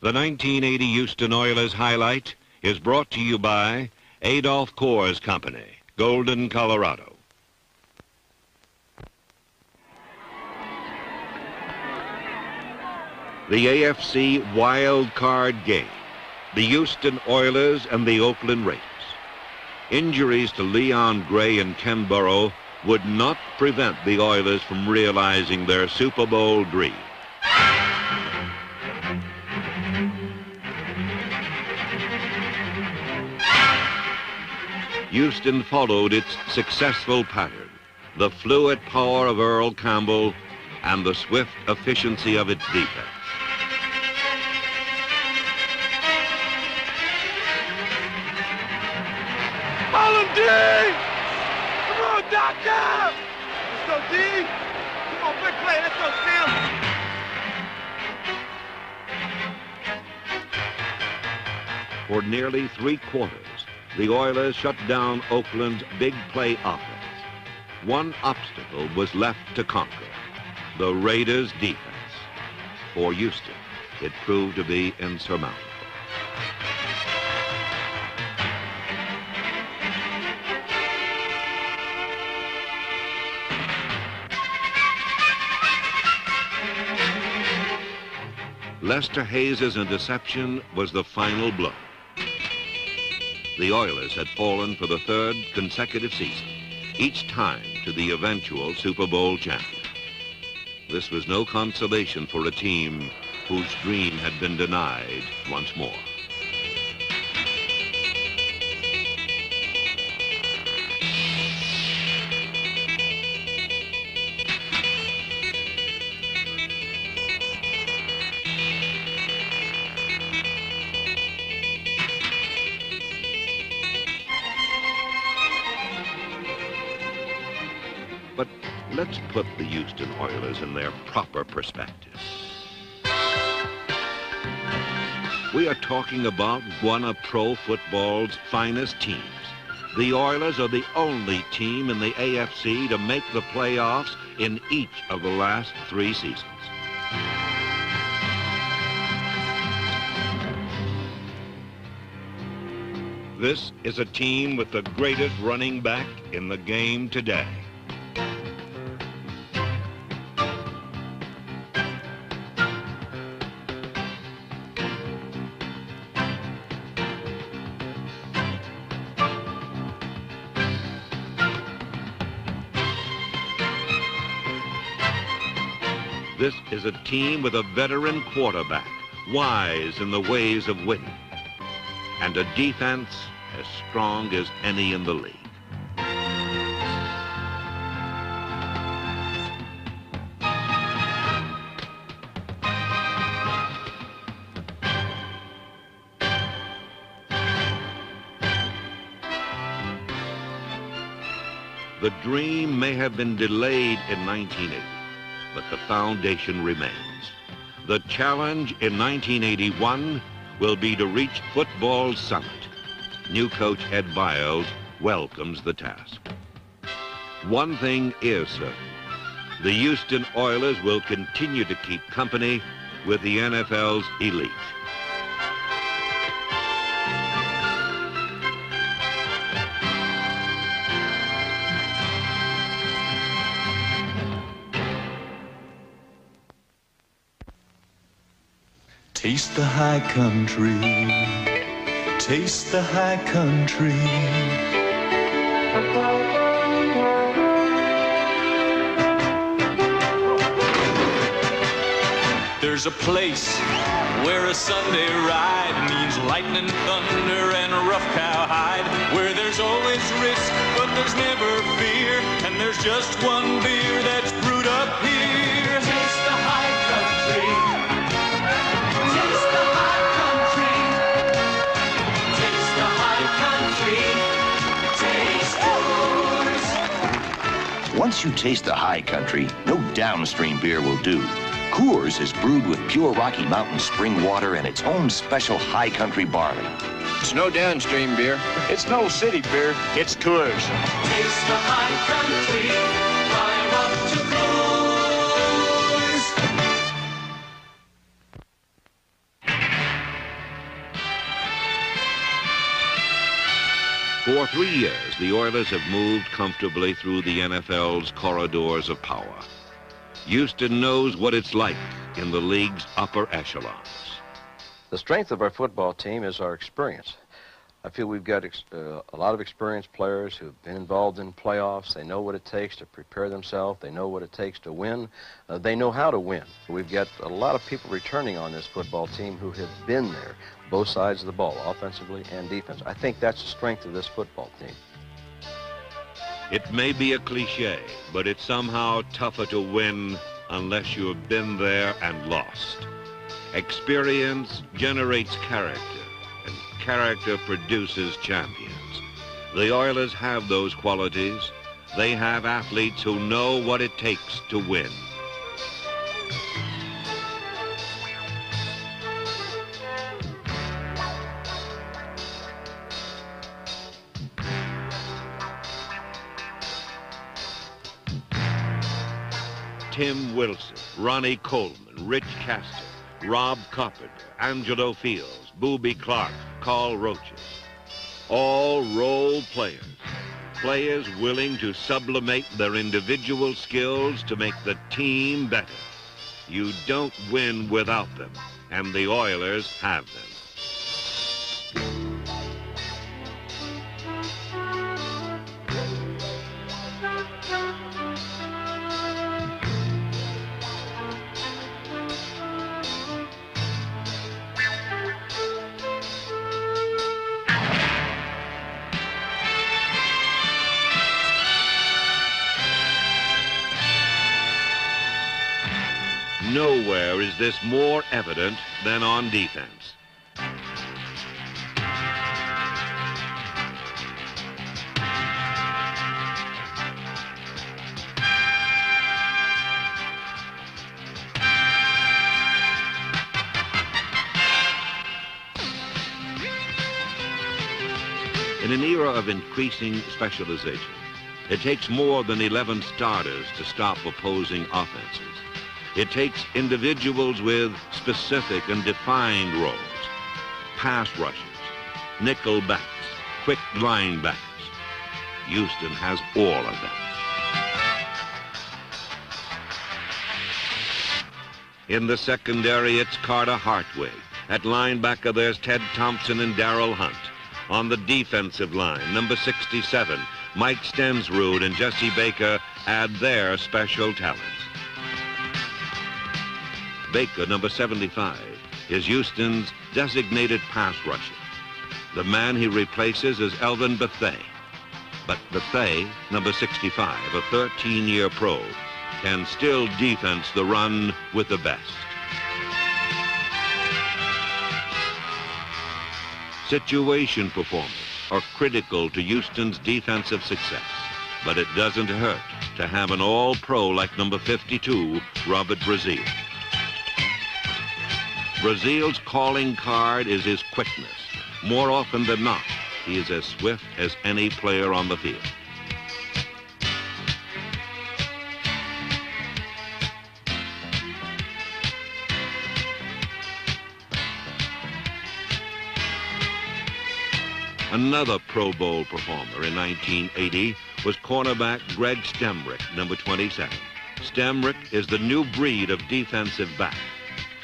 The 1980 Houston Oilers highlight is brought to you by Adolph Coors Company, Golden, Colorado. The AFC wild card game, the Houston Oilers and the Oakland Raiders. Injuries to Leon Gray and Ken Burrow would not prevent the Oilers from realizing their Super Bowl dream. Houston followed its successful pattern, the fluid power of Earl Campbell and the swift efficiency of its defense. Follow D! Come on, Doctor! Let's go, D! Come on, big play, let's go, Sam! For nearly 3 quarters, the Oilers shut down Oakland's big play offense. One obstacle was left to conquer, the Raiders' defense. For Houston, it proved to be insurmountable. Lester Hayes' interception was the final blow. The Oilers had fallen for the 3rd consecutive season, each time to the eventual Super Bowl champion. This was no consolation for a team whose dream had been denied once more. But let's put the Houston Oilers in their proper perspective. We are talking about one of pro football's finest teams. The Oilers are the only team in the AFC to make the playoffs in each of the last 3 seasons. This is a team with the greatest running back in the game today. This is a team with a veteran quarterback, wise in the ways of winning, and a defense as strong as any in the league. The dream may have been delayed in 1980. But the foundation remains. The challenge in 1981 will be to reach football's summit. New coach Ed Biles welcomes the task. One thing is certain. The Houston Oilers will continue to keep company with the NFL's elite. Taste the high country, taste the high country. There's a place where a Sunday ride means lightning, thunder, and a rough cowhide, where there's always risk, but there's never fear, and there's just one beer that's brewed up here. Taste the high country. Once you taste the high country, no downstream beer will do. Coors is brewed with pure Rocky Mountain spring water and its own special high country barley. It's no downstream beer. It's no city beer. It's Coors. Taste the high country. Climb up to Coors. For 3 years, the Oilers have moved comfortably through the NFL's corridors of power. Houston knows what it's like in the league's upper echelons. The strength of our football team is our experience. I feel we've got a lot of experienced players who've been involved in playoffs. They know what it takes to prepare themselves. They know what it takes to win. They know how to win. We've got a lot of people returning on this football team who have been there, both sides of the ball, offensively and defense. I think that's the strength of this football team. It may be a cliche, but it's somehow tougher to win unless you have been there and lost. Experience generates character, and character produces champions. The Oilers have those qualities. They have athletes who know what it takes to win. Tim Wilson, Ronnie Coleman, Rich Castor, Rob Carpenter, Angelo Fields, Boobie Clark, Carl Roaches. All role players. Players willing to sublimate their individual skills to make the team better. You don't win without them, and the Oilers have them. Nowhere is this more evident than on defense. In an era of increasing specialization, it takes more than 11 starters to stop opposing offenses. It takes individuals with specific and defined roles. Pass rushers, nickel backs, quick linebackers. Houston has all of them. In the secondary, it's Carter Hartwig. At linebacker, there's Ted Thompson and Darrell Hunt. On the defensive line, number 67, Mike Stensrud and Jesse Baker add their special talents. Baker, number 75, is Houston's designated pass rusher. The man he replaces is Elvin Bethea. But Bethea, number 65, a 13-year pro, can still defense the run with the best. Situation performers are critical to Houston's defensive success, but it doesn't hurt to have an all-pro like number 52, Robert Brazile. Brazile's calling card is his quickness. More often than not, he is as swift as any player on the field. Another Pro Bowl performer in 1980 was cornerback Greg Stemrick, number 27. Stemrick is the new breed of defensive back,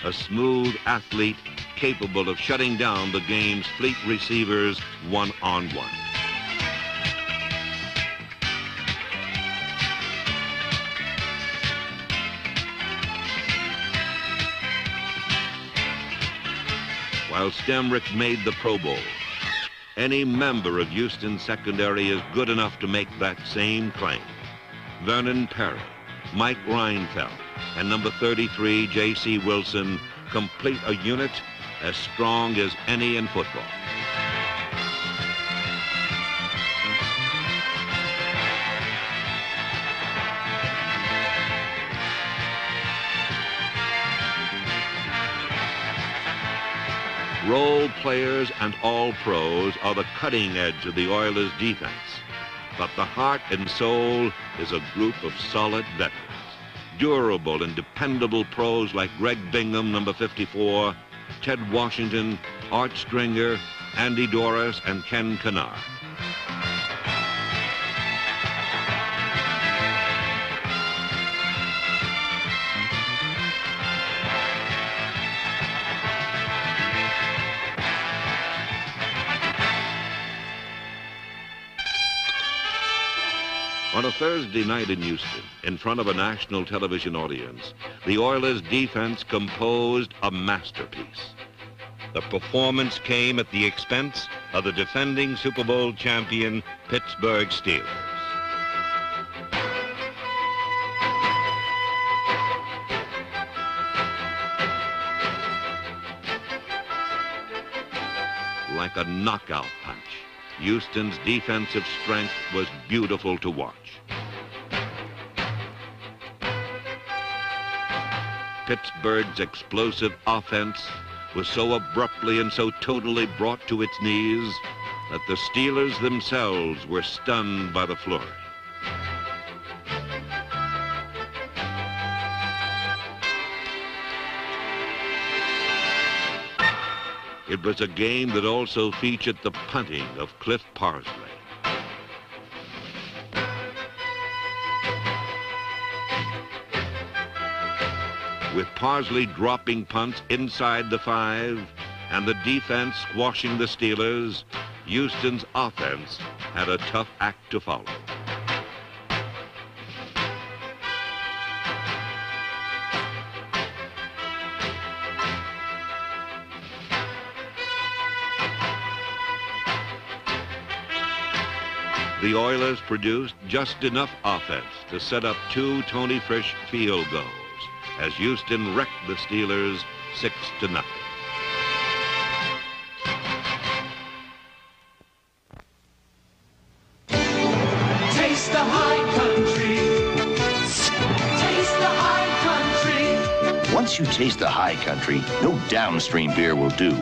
a smooth athlete capable of shutting down the game's fleet receivers one-on-one. While Stemrick made the Pro Bowl, any member of Houston's secondary is good enough to make that same claim. Vernon Perry, Mike Reinfeldt, and number 33, J.C. Wilson, complete a unit as strong as any in football. Role players and all-pros are the cutting edge of the Oilers' defense, but the heart and soul is a group of solid veterans. Durable and dependable pros like Greg Bingham, number 54, Ted Washington, Art Stringer, Andy Doris, and Ken Kennard. On a Thursday night in Houston, in front of a national television audience, the Oilers' defense composed a masterpiece. The performance came at the expense of the defending Super Bowl champion Pittsburgh Steelers. Like a knockout punch, Houston's defensive strength was beautiful to watch. Pittsburgh's explosive offense was so abruptly and so totally brought to its knees that the Steelers themselves were stunned by the flurry. It was a game that also featured the punting of Cliff Parsley. With Parsley dropping punts inside the 5 and the defense squashing the Steelers, Houston's offense had a tough act to follow. The Oilers produced just enough offense to set up 2 Tony Frisch field goals as Houston wrecked the Steelers 6-0. Taste the high country. Taste the high country. Once you taste the high country, no downstream beer will do.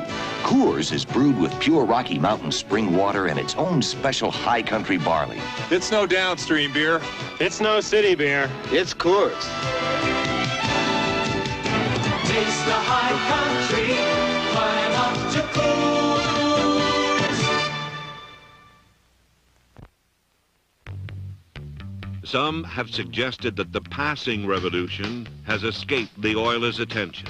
Coors is brewed with pure Rocky Mountain spring water and its own special high country barley. It's no downstream beer. It's no city beer. It's Coors. Taste the high country. Climb up to Coors. Some have suggested that the passing revolution has escaped the Oilers' attention.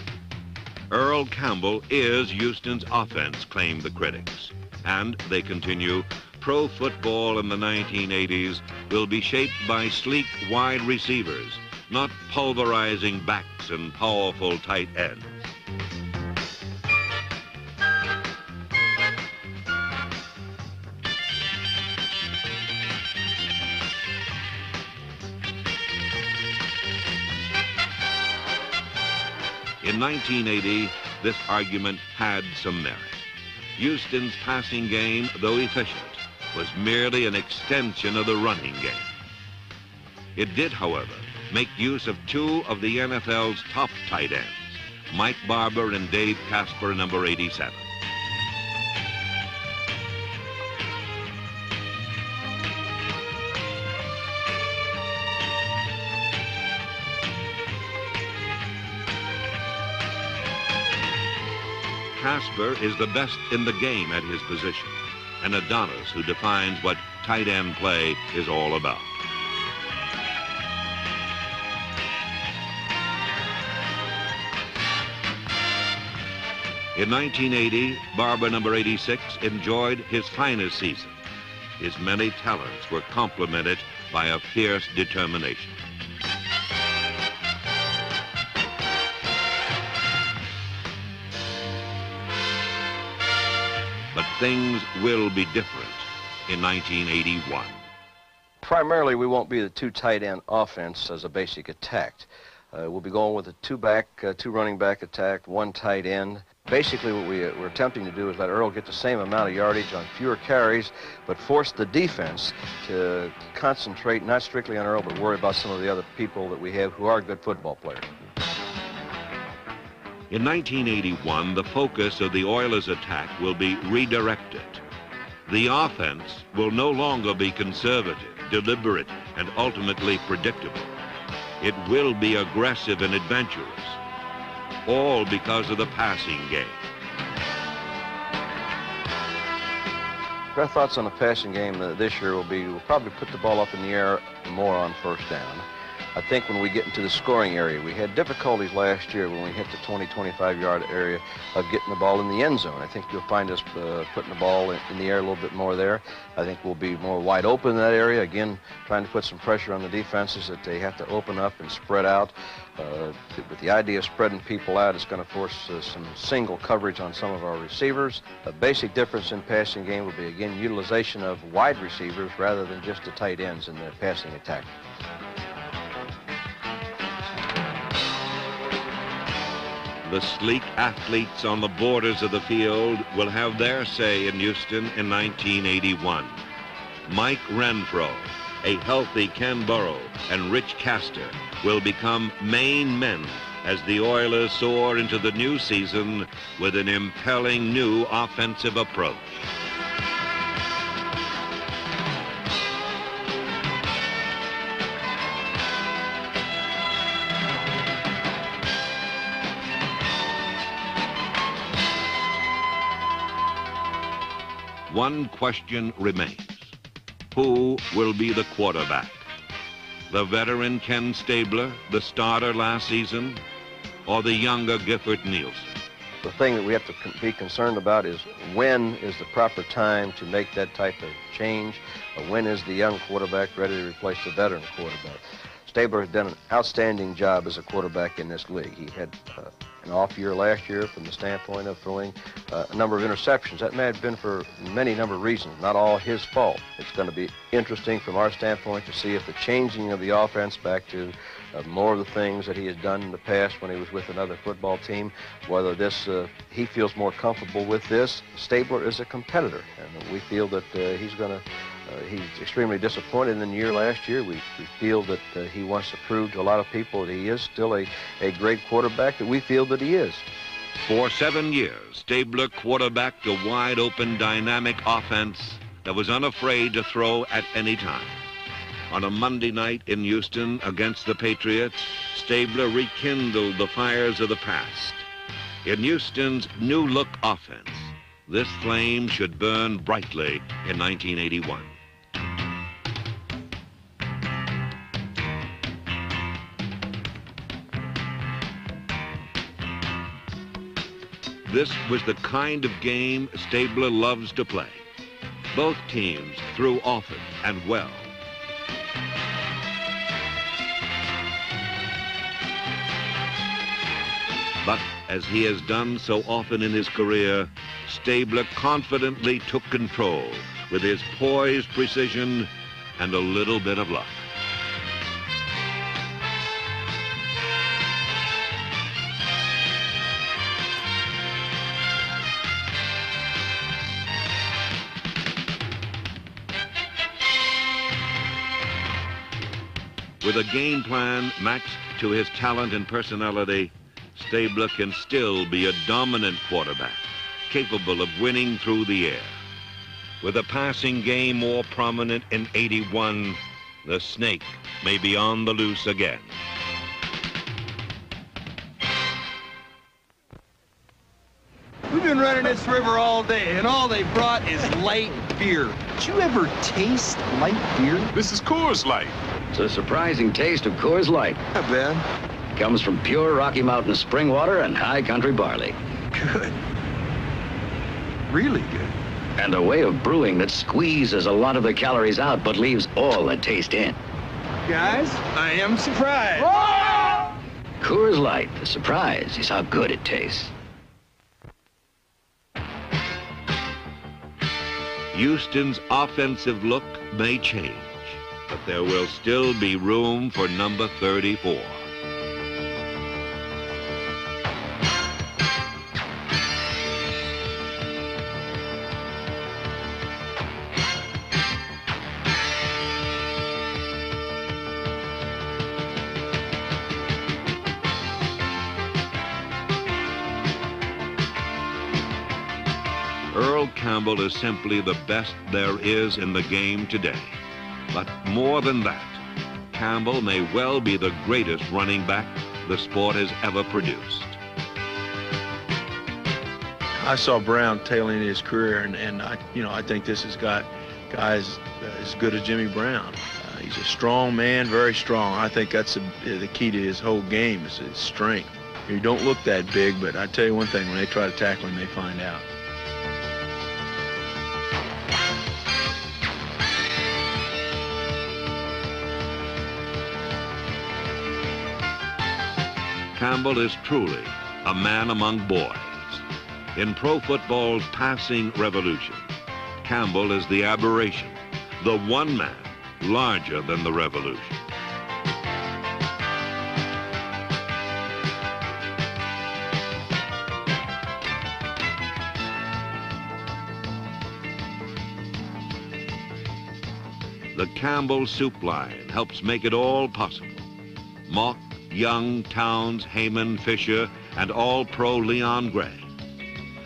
Earl Campbell is Houston's offense, claim the critics. And, they continue, pro football in the 1980s will be shaped by sleek wide receivers, not pulverizing backs and powerful tight ends. In 1980, this argument had some merit. Houston's passing game, though efficient, was merely an extension of the running game. It did, however, make use of 2 of the NFL's top tight ends, Mike Barber and Dave Casper, number 87. Casper is the best in the game at his position, an Adonis who defines what tight end play is all about. In 1980, Barber, number 86, enjoyed his finest season. His many talents were complemented by a fierce determination. But things will be different in 1981. Primarily, we won't be the 2 tight end offense as a basic attack. We'll be going with a 2 running back attack, 1 tight end. Basically, what we're attempting to do is let Earl get the same amount of yardage on fewer carries, but force the defense to concentrate not strictly on Earl, but worry about some of the other people that we have who are good football players. In 1981, the focus of the Oilers' attack will be redirected. The offense will no longer be conservative, deliberate, and ultimately predictable. It will be aggressive and adventurous, all because of the passing game. Our thoughts on the passing game this year will be, we'll probably put the ball up in the air more on first down. I think when we get into the scoring area, we had difficulties last year when we hit the 20, 25-yard area of getting the ball in the end zone. I think you'll find us putting the ball in the air a little bit more there. I think we'll be more wide open in that area. Again, trying to put some pressure on the defenses that they have to open up and spread out. With the idea of spreading people out, it's going to force some single coverage on some of our receivers. A basic difference in passing game will be, again, utilization of wide receivers rather than just the tight ends in the passing attack. The sleek athletes on the borders of the field will have their say in Houston in 1981. Mike Renfro, a healthy Ken Burrow, and Rich Castor will become main men as the Oilers soar into the new season with an impelling new offensive approach. One question remains. Who will be the quarterback? The veteran Ken Stabler, the starter last season, or the younger Gifford Nielsen? The thing that we have to be concerned about is when is the proper time to make that type of change, or when is the young quarterback ready to replace the veteran quarterback. Stabler has done an outstanding job as a quarterback in this league. He had an off year last year from the standpoint of throwing a number of interceptions. That may have been for many number of reasons, not all his fault. It's going to be interesting from our standpoint to see if the changing of the offense back to more of the things that he has done in the past when he was with another football team, whether this he feels more comfortable with this. Stabler is a competitor, and we feel that he's extremely disappointed in the year last year. We feel that he wants to prove to a lot of people that he is still a great quarterback, that we feel that he is. For 7 years, Stabler quarterbacked a wide-open, dynamic offense that was unafraid to throw at any time. On a Monday night in Houston against the Patriots, Stabler rekindled the fires of the past. In Houston's new-look offense, this flame should burn brightly in 1981. This was the kind of game Stabler loves to play. Both teams threw often and well. But as he has done so often in his career, Stabler confidently took control with his poised precision and a little bit of luck. With a game plan matched to his talent and personality, Stabler can still be a dominant quarterback, capable of winning through the air. With a passing game more prominent in 81, the snake may be on the loose again. We've been running this river all day, and all they brought is light beer. Did you ever taste light beer? This is Coors Light. It's a surprising taste of Coors Light. Not bad. Comes from pure Rocky Mountain spring water and high country barley. Good. Really good. And a way of brewing that squeezes a lot of the calories out but leaves all the taste in. Guys, I am surprised. Coors Light, the surprise is how good it tastes. Houston's offensive look may change, but there will still be room for number 34. Earl Campbell is simply the best there is in the game today. But more than that, Campbell may well be the greatest running back the sport has ever produced. I saw Brown tailing his career, and I think this has got guys as good as Jimmy Brown. He's a strong man, very strong. I think that's the key to his whole game is his strength. He don't look that big, but I tell you one thing, when they try to tackle him, they find out. Campbell is truly a man among boys. In pro football's passing revolution, Campbell is the aberration, the one man larger than the revolution. The Campbell soup line helps make it all possible. Mock, Young, Towns, Heyman, Fisher, and All-Pro Leon Gray.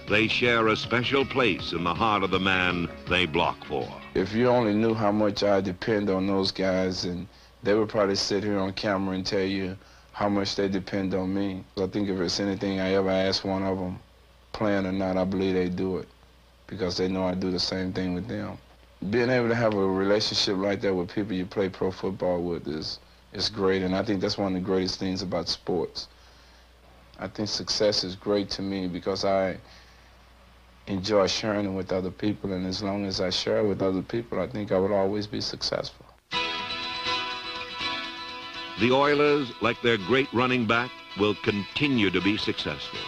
They share a special place in the heart of the man they block for. If you only knew how much I depend on those guys, and they would probably sit here on camera and tell you how much they depend on me. I think if it's anything I ever ask one of them, playing or not, I believe they do it because they know I do the same thing with them. Being able to have a relationship like that with people you play pro football with is great, and I think that's one of the greatest things about sports. I think success is great to me because I enjoy sharing it with other people, and as long as I share it with other people, I think I would always be successful. The Oilers, like their great running back, will continue to be successful.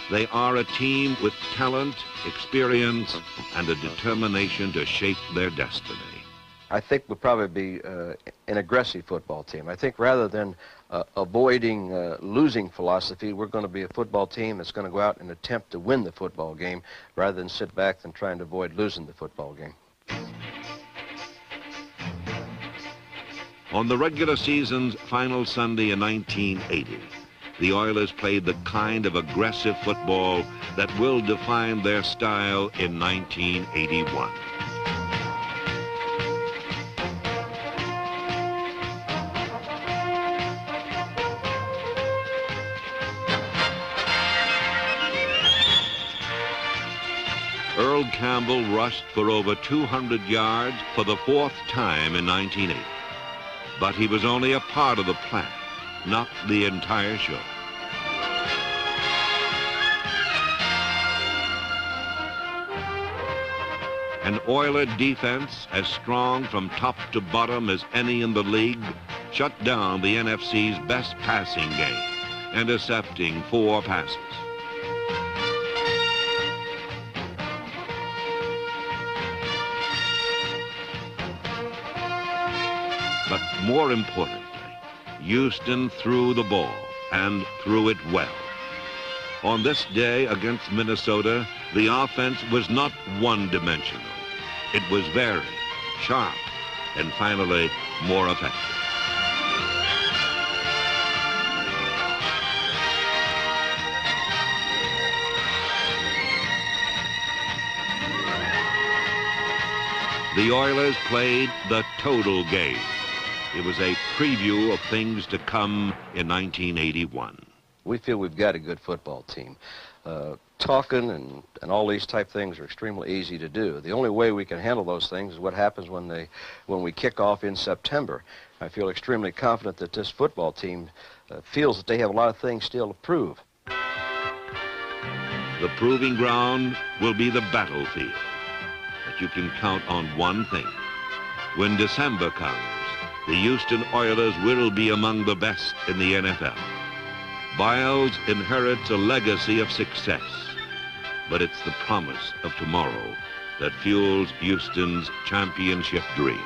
They are a team with talent, experience, and a determination to shape their destiny. I think we'll probably be an aggressive football team. I think rather than avoiding losing philosophy, we're going to be a football team that's going to go out and attempt to win the football game rather than sit back and trying to avoid losing the football game. On the regular season's final Sunday in 1980, the Oilers played the kind of aggressive football that will define their style in 1981. Earl Campbell rushed for over 200 yards for the fourth time in 1980. But he was only a part of the plan, not the entire show. An Oiler defense as strong from top to bottom as any in the league shut down the NFC's best passing game, intercepting 4 passes. But more importantly, Houston threw the ball and threw it well. On this day against Minnesota, the offense was not one-dimensional. It was varied, sharp, and finally more effective. The Oilers played the total game. It was a preview of things to come in 1981. We feel we've got a good football team. Talking and all these type things are extremely easy to do. The only way we can handle those things is what happens when we kick off in September. I feel extremely confident that this football team feels that they have a lot of things still to prove. The proving ground will be the battlefield. But you can count on one thing. When December comes, the Houston Oilers will be among the best in the NFL. Biles inherits a legacy of success, but it's the promise of tomorrow that fuels Houston's championship dream.